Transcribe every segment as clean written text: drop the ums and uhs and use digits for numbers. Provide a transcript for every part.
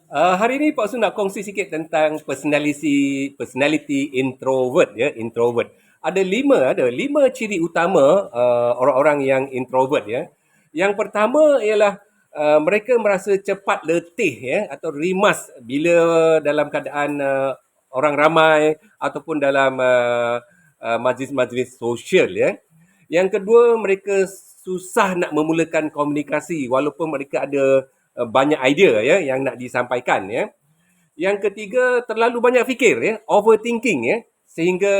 Hari ini Pak Su nak kongsi sikit tentang personality introvert ya, introvert. Ada lima ciri utama orang-orang yang introvert ya. Yang pertama ialah mereka merasa cepat letih ya atau rimas bila dalam keadaan orang ramai ataupun dalam majlis-majlis sosial ya. Yang kedua, mereka susah nak memulakan komunikasi walaupun mereka ada banyak idea ya yang nak disampaikan ya. Yang ketiga, terlalu banyak fikir ya, overthinking ya, sehingga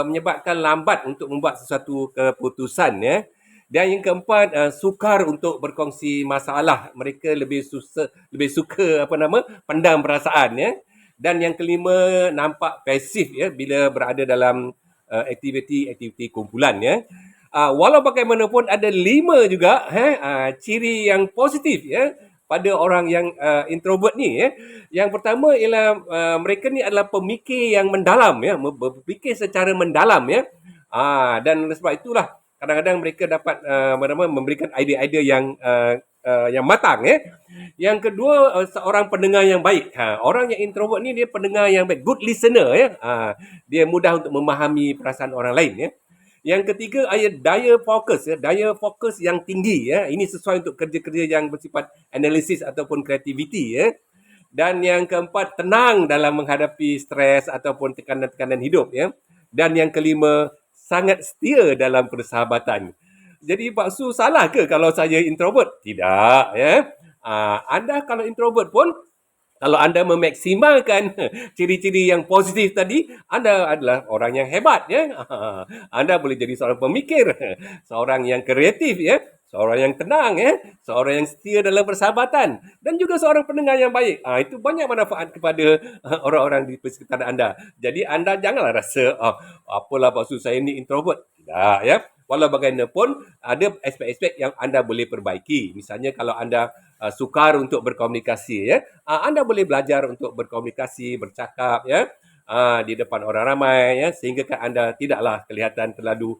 menyebabkan lambat untuk membuat sesuatu keputusan ya. Dan yang keempat, sukar untuk berkongsi masalah. Mereka lebih suka pendam perasaan ya. Dan yang kelima, nampak pasif ya bila berada dalam aktiviti-aktiviti kumpulan ya. Walau bagaimanapun ada lima juga ciri yang positif ya pada orang yang introvert ni ya. Yang pertama ialah mereka ni adalah pemikir yang mendalam ya, berfikir secara mendalam ya. Dan sebab itulah kadang-kadang mereka dapat memberikan idea-idea yang matang ya. Yang kedua, seorang pendengar yang baik. Orang yang introvert ni dia pendengar yang baik, good listener ya. Dia mudah untuk memahami perasaan orang lain ya. Yang ketiga, daya fokus yang tinggi ya. Ini sesuai untuk kerja-kerja yang bersifat analisis ataupun kreativiti ya. Dan yang keempat, tenang dalam menghadapi stres ataupun tekanan-tekanan hidup ya. Dan yang kelima, sangat setia dalam persahabatan. Jadi Pak Su salah ke kalau saya introvert? Tidak ya. Anda kalau introvert pun, kalau anda memaksimalkan ciri-ciri yang positif tadi, anda adalah orang yang hebat ya. Anda boleh jadi seorang pemikir, seorang yang kreatif ya, seorang yang tenang ya, seorang yang setia dalam persahabatan dan juga seorang pendengar yang baik. Itu banyak manfaat kepada orang-orang di sekitar anda. Jadi anda janganlah rasa apalah maksud saya ni introvert. Tidak ya. Walau bagaimanapun ada aspek-aspek yang anda boleh perbaiki. Misalnya kalau anda sukar untuk berkomunikasi ya, anda boleh belajar untuk berkomunikasi, bercakap ya di depan orang ramai ya, sehingga kan anda tidaklah kelihatan terlalu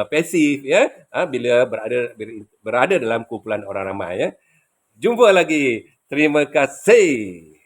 pasif ya bila berada dalam kumpulan orang ramai ya. Jumpa lagi. Terima kasih.